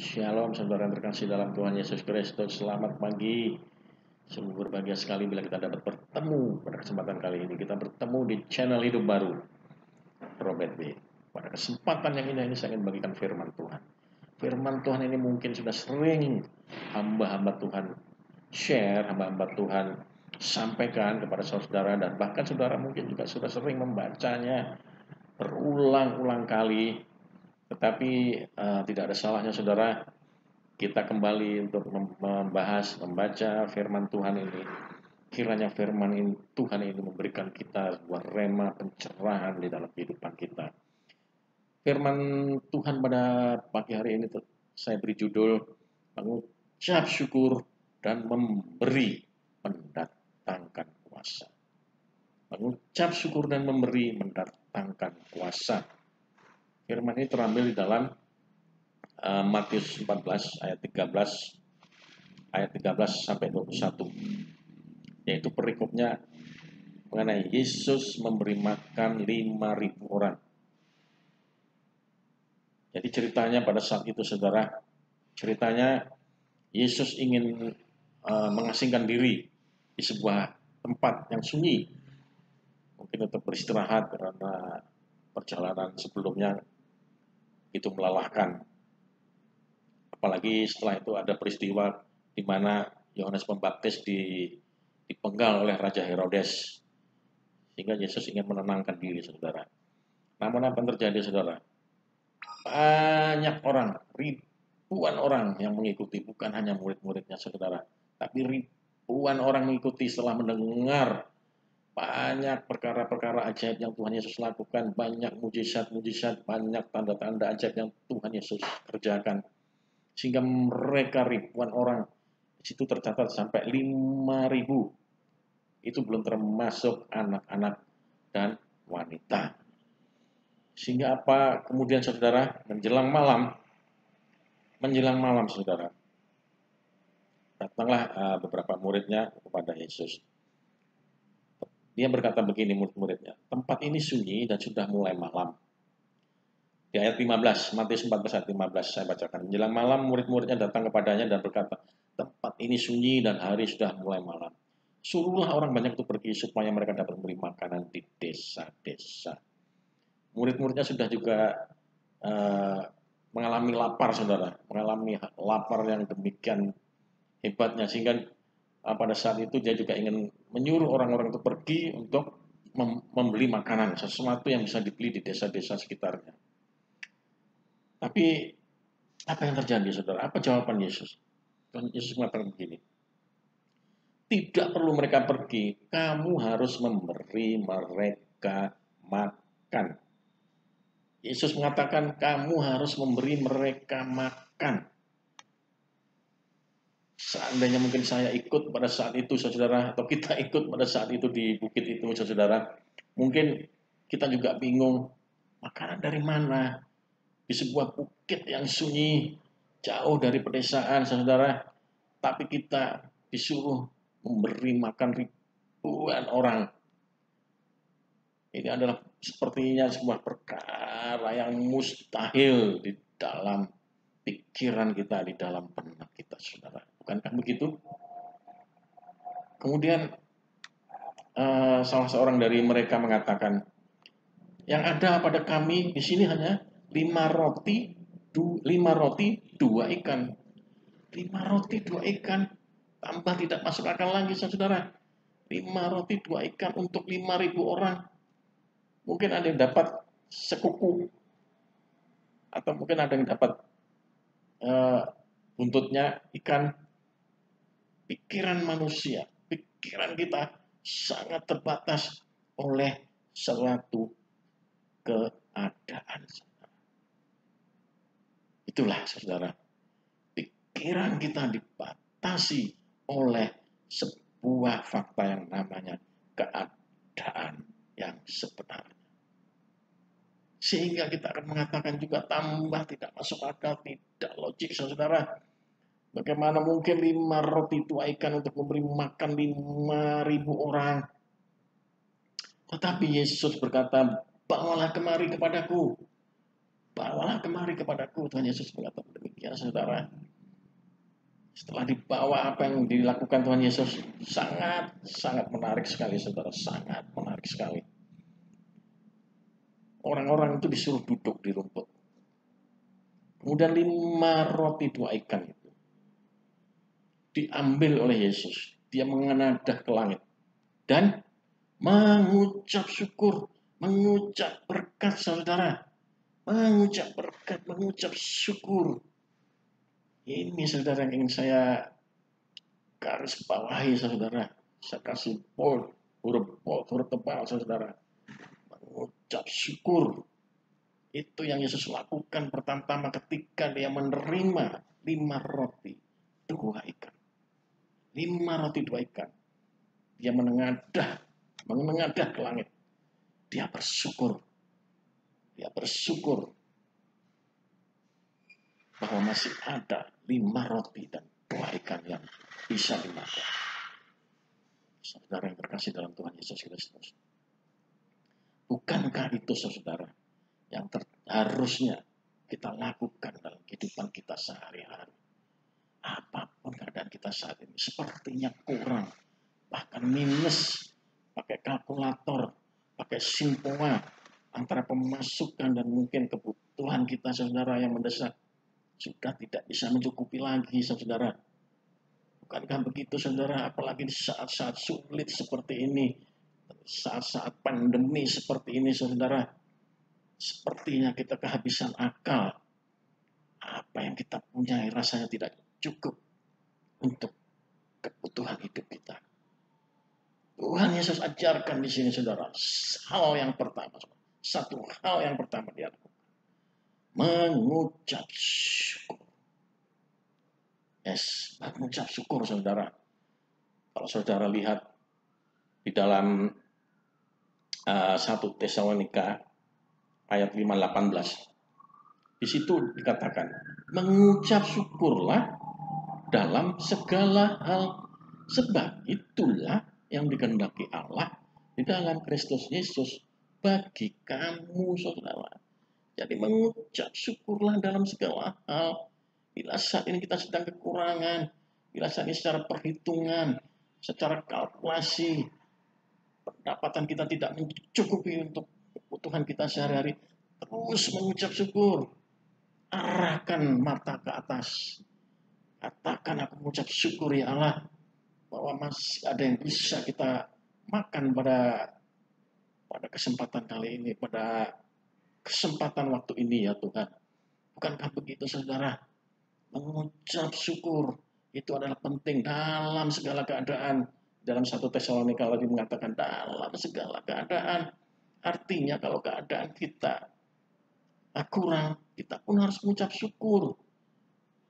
Shalom saudara yang terkasih dalam Tuhan Yesus Kristus. Selamat pagi. Sungguh berbahagia sekali bila kita dapat bertemu pada kesempatan kali ini. Kita bertemu di channel Hidup Baru Robert B. Pada kesempatan yang indah ini saya ingin bagikan firman Tuhan. Firman Tuhan ini mungkin sudah sering hamba-hamba Tuhan share, hamba-hamba Tuhan sampaikan kepada saudara, dan bahkan saudara mungkin juga sudah sering membacanya berulang-ulang kali. Tetapi tidak ada salahnya saudara kita kembali untuk membaca firman Tuhan ini. Kiranya firman Tuhan ini memberikan kita sebuah rema pencerahan di dalam kehidupan kita. Firman Tuhan pada pagi hari ini saya beri judul mengucap syukur dan memberi mendatangkan kuasa. Mengucap syukur dan memberi mendatangkan kuasa. Firman ini terambil di dalam Matius 14 ayat 13 sampai 21, yaitu perikopnya mengenai Yesus memberi makan 5.000 orang. Jadi ceritanya pada saat itu saudara, ceritanya Yesus ingin mengasingkan diri di sebuah tempat yang sunyi, mungkin untuk beristirahat karena perjalanan sebelumnya itu melelahkan. Apalagi setelah itu ada peristiwa di mana Yohanes Pembaptis dipenggal oleh Raja Herodes, sehingga Yesus ingin menenangkan diri saudara. Namun apa yang terjadi saudara? Banyak orang, ribuan orang yang mengikuti, bukan hanya murid-muridnya saudara, tapi ribuan orang mengikuti setelah mendengar banyak perkara-perkara ajaib yang Tuhan Yesus lakukan, banyak mujizat-mujizat, banyak tanda-tanda ajaib yang Tuhan Yesus kerjakan. Sehingga mereka ribuan orang, di situ tercatat sampai 5.000. Itu belum termasuk anak-anak dan wanita. Sehingga apa kemudian saudara, menjelang malam saudara, datanglah beberapa muridnya kepada Yesus. Dia berkata begini murid-muridnya, tempat ini sunyi dan sudah mulai malam. Di ayat 15, Matius 14 ayat 15 saya bacakan. Menjelang malam murid-muridnya datang kepadanya dan berkata, tempat ini sunyi dan hari sudah mulai malam. Suruhlah orang banyak itu pergi supaya mereka dapat memberi makanan di desa-desa. Murid-muridnya sudah juga mengalami lapar saudara, mengalami lapar yang demikian hebatnya, sehingga pada saat itu dia juga ingin menyuruh orang-orang itu pergi untuk membeli makanan, sesuatu yang bisa dibeli di desa-desa sekitarnya. Tapi apa yang terjadi saudara? Apa jawaban Yesus? Yesus mengatakan begini, tidak perlu mereka pergi, kamu harus memberi mereka makan. Yesus mengatakan kamu harus memberi mereka makan. Seandainya mungkin saya ikut pada saat itu saudara, atau kita ikut pada saat itu di bukit itu saudara, mungkin kita juga bingung, makanan dari mana? Di sebuah bukit yang sunyi, jauh dari pedesaan saudara, tapi kita disuruh memberi makan ribuan orang. Ini adalah sepertinya sebuah perkara yang mustahil di dalam pikiran kita, di dalam benak kita saudara. Bukankah begitu? Kemudian salah seorang dari mereka mengatakan, yang ada pada kami di sini hanya 5 roti, 2 ikan. 5 roti, 2 ikan. Tambah tidak masuk akal lagi, saudara. 5 roti, 2 ikan untuk 5.000 orang. Mungkin ada yang dapat sekuku. Atau mungkin ada yang dapat buntutnya ikan. Pikiran manusia, pikiran kita sangat terbatas oleh suatu keadaan. Itulah saudara, pikiran kita dibatasi oleh sebuah fakta yang namanya keadaan yang sebenarnya. Sehingga kita akan mengatakan juga tambah tidak masuk akal, tidak logik saudara. Bagaimana mungkin 5 roti 2 ikan untuk memberi makan 5.000 orang? Tetapi Yesus berkata, bawalah kemari kepadaku. Bawalah kemari kepadaku. Tuhan Yesus berkata demikian. Ya saudara, setelah dibawa apa yang dilakukan Tuhan Yesus, sangat menarik sekali saudara, sangat menarik sekali. Orang-orang itu disuruh duduk di rumput. Kemudian 5 roti 2 ikan itu diambil oleh Yesus. Dia mengenadah ke langit dan mengucap syukur, mengucap berkat saudara. Mengucap berkat, mengucap syukur. Ini saudara yang ingin saya garis bawahi saudara. Saya kasih bold, huruf tebal saudara. Mengucap syukur. Itu yang Yesus lakukan pertama ketika dia menerima 5 roti 2 ikan. 5 roti 2 ikan. Dia menengadah ke langit. Dia bersyukur. Dia bersyukur bahwa masih ada 5 roti dan 2 ikan yang bisa dimakan. Saudara yang terkasih dalam Tuhan Yesus Kristus. Bukankah itu saudara yang harusnya kita lakukan dalam kehidupan kita sehari-hari? Apapun keadaan kita saat ini, sepertinya kurang, bahkan minus, pakai kalkulator, pakai simpoa, antara pemasukan dan mungkin kebutuhan kita saudara yang mendesak, sudah tidak bisa mencukupi lagi saudara. Bukankah begitu saudara, apalagi di saat-saat sulit seperti ini, saat-saat pandemi seperti ini saudara, sepertinya kita kehabisan akal. Apa yang kita punya rasanya tidak cukup untuk kebutuhan hidup kita. Tuhan Yesus ajarkan di sini saudara, satu hal yang pertama dia lakukan, mengucap syukur. Yes, mengucap syukur saudara. Kalau saudara lihat di dalam 1 Tesalonika ayat 5:18, di situ dikatakan, mengucap syukurlah dalam segala hal, sebab itulah yang dikehendaki Allah di dalam Kristus Yesus bagi kamu saudara. Jadi mengucap syukurlah dalam segala hal. Bila saat ini kita sedang kekurangan, bila saat ini secara perhitungan, secara kalkulasi, pendapatan kita tidak mencukupi untuk kebutuhan kita sehari-hari, terus mengucap syukur. Arahkan mata ke atas. Katakan, aku mengucap syukur ya Allah, bahwa masih ada yang bisa kita makan pada kesempatan kali ini, pada kesempatan waktu ini ya Tuhan. Bukankah begitu saudara? Mengucap syukur itu adalah penting dalam segala keadaan. Dalam 1 Tesalonika lagi mengatakan dalam segala keadaan. Artinya kalau keadaan kita kurang, kita pun harus mengucap syukur.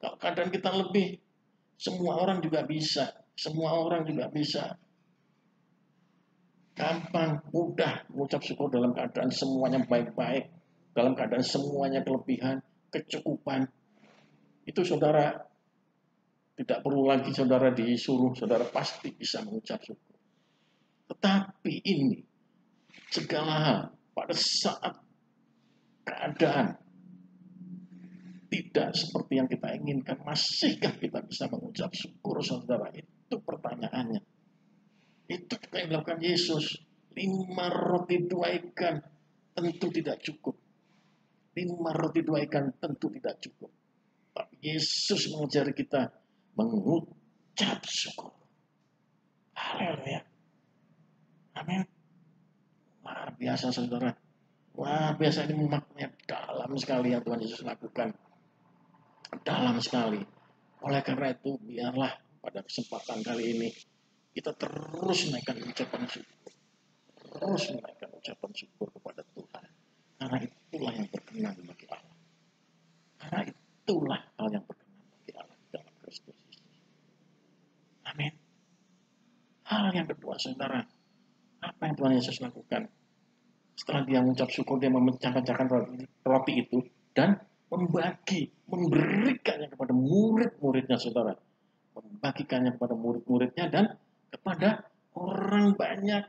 Kalau keadaan kita lebih, semua orang juga bisa. Semua orang juga bisa. Gampang, mudah mengucap syukur dalam keadaan semuanya baik-baik. Dalam keadaan semuanya kelebihan, kecukupan. Itu saudara tidak perlu lagi saudara disuruh, saudara pasti bisa mengucap syukur. Tetapi ini segala hal pada saat keadaan tidak seperti yang kita inginkan, masihkah kita bisa mengucap syukur saudara? Itu pertanyaannya. Itu yang dilakukan Yesus. 5 roti 2 ikan tentu tidak cukup. 5 roti 2 ikan tentu tidak cukup. Tapi Yesus mengajari kita mengucap syukur. Haleluya. Amin. Luar biasa saudara. Luar biasa, ini maknanya dalam sekali yang Tuhan Yesus lakukan. Dalam sekali. Oleh karena itu biarlah pada kesempatan kali ini kita terus menaikkan ucapan syukur. Terus menaikkan ucapan syukur kepada Tuhan. Karena itulah yang berkenan bagi Allah. Karena itulah hal yang berkenan bagi Allah dalam Kristus Yesus. Amin. Hal yang kedua saudara, apa yang Tuhan Yesus lakukan? Setelah dia mengucap syukur, dia memecah-pecahkan roti itu dan memberikannya kepada murid-muridnya saudara. Membagikannya kepada murid-muridnya dan kepada orang banyak.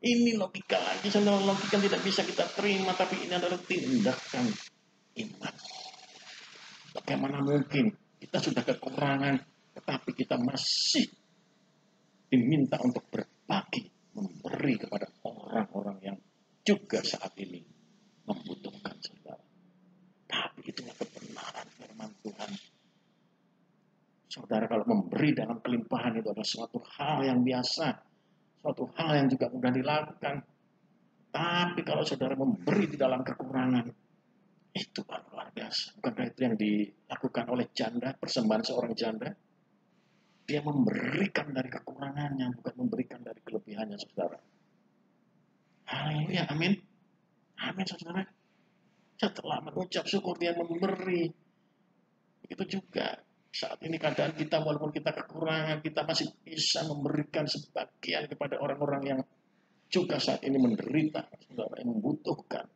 Ini logika lagi saudara, logika tidak bisa kita terima, tapi ini adalah tindakan iman. Bagaimana mungkin kita sudah kekurangan, tetapi kita masih diminta untuk berbagi, memberi kepada orang-orang yang juga saat ini membutuhkan, saudara. Tapi itulah kebenaran firman Tuhan. Saudara, kalau memberi dalam kelimpahan itu adalah suatu hal yang biasa, suatu hal yang juga mudah dilakukan. Tapi kalau saudara memberi di dalam kekurangan, itu baru luar biasa. Bukankah itu yang dilakukan oleh janda, persembahan seorang janda? Dia memberikan dari kekurangannya, bukan memberikan dari kelebihannya, saudara. Haleluya, amin. Amin, saudara. Setelah mengucap syukur, dia memberi. Begitu juga saat ini keadaan kita, walaupun kita kekurangan, kita masih bisa memberikan sebagian kepada orang-orang yang juga saat ini menderita, saudara, yang membutuhkan.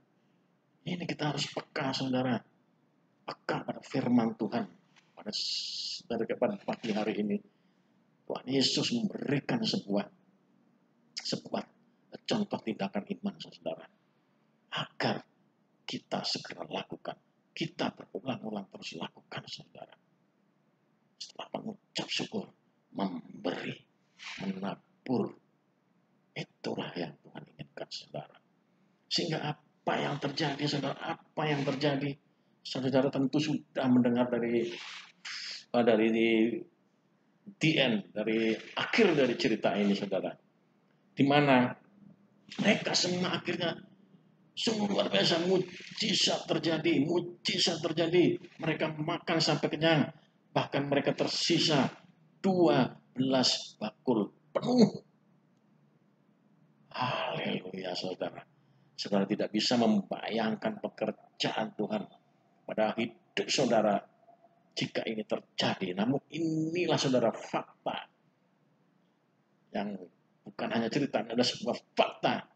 Ini kita harus peka, saudara. Peka pada firman Tuhan. Dari pagi hari ini, Tuhan Yesus memberikan sebuah contoh tindakan iman, saudara. Agar kita segera lakukan. Kita berulang-ulang terus lakukan, saudara. Setelah mengucap syukur, memberi, menabur. Itulah yang Tuhan inginkan, saudara. Sehingga apa yang terjadi, saudara? Apa yang terjadi? Saudara tentu sudah mendengar dari the end, dari akhir dari cerita ini, saudara. Di mana mereka semua akhirnya sungguh luar biasa, mujizat terjadi. Mereka makan sampai kenyang. Bahkan mereka tersisa 12 bakul penuh. Haleluya, saudara. Saudara tidak bisa membayangkan pekerjaan Tuhan pada hidup saudara jika ini terjadi. Namun inilah, saudara, fakta yang bukan hanya cerita, ada sebuah fakta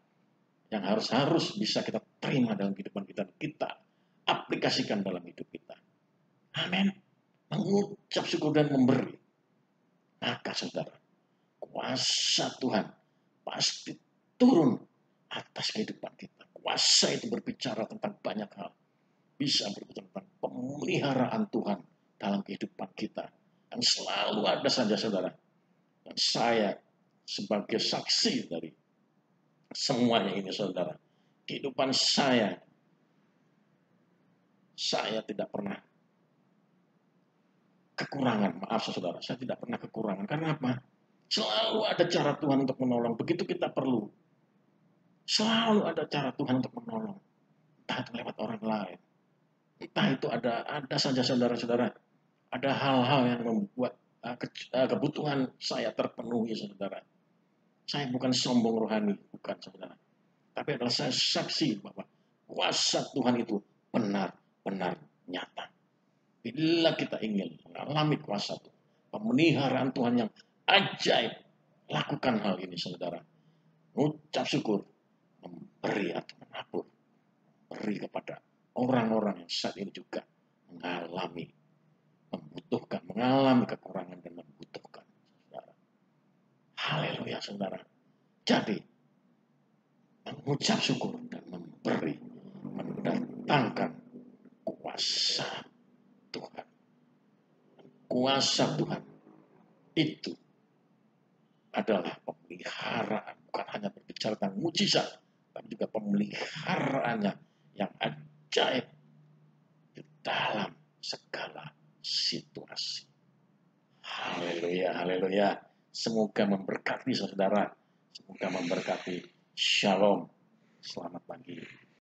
yang harus bisa kita terima dalam kehidupan kita, kita aplikasikan dalam hidup kita. Amin. Mengucap syukur dan memberi. Maka, saudara, kuasa Tuhan pasti turun atas kehidupan kita. Kuasa itu berbicara tentang banyak hal. Bisa berbicara tentang pemeliharaan Tuhan dalam kehidupan kita. Dan selalu ada saja, saudara. Dan saya sebagai saksi dari semuanya ini, saudara. Kehidupan saya tidak pernah kekurangan. Maaf, saudara, saya tidak pernah kekurangan. Karena apa? Selalu ada cara Tuhan untuk menolong. Begitu kita perlu. Selalu ada cara Tuhan untuk menolong. Entah itu lewat orang lain. Entah itu ada saja, saudara-saudara. Ada hal-hal yang membuat kebutuhan saya terpenuhi, saudara. Saya bukan sombong rohani, bukan, saudara. Tapi adalah saya saksi bahwa kuasa Tuhan itu benar-benar nyata. Bila kita ingin mengalami kuasa Tuhan, pemeliharaan Tuhan yang ajaib, lakukan hal ini, saudara. Ucap syukur, memberi atau menabur, beri kepada orang-orang yang saat ini juga mengalami kekurangan dan membutuhkan, saudara. Haleluya, saudara. Jadi, mengucap syukur dan memberi mendatangkan kuasa Tuhan. Kuasa Tuhan itu adalah pemeliharaan, bukan hanya berbicara tentang mujizat, tapi juga pemeliharaannya yang ajaib di dalam segala situasi. Haleluya, haleluya. Semoga memberkati, saudara. Semoga memberkati. Shalom. Selamat pagi.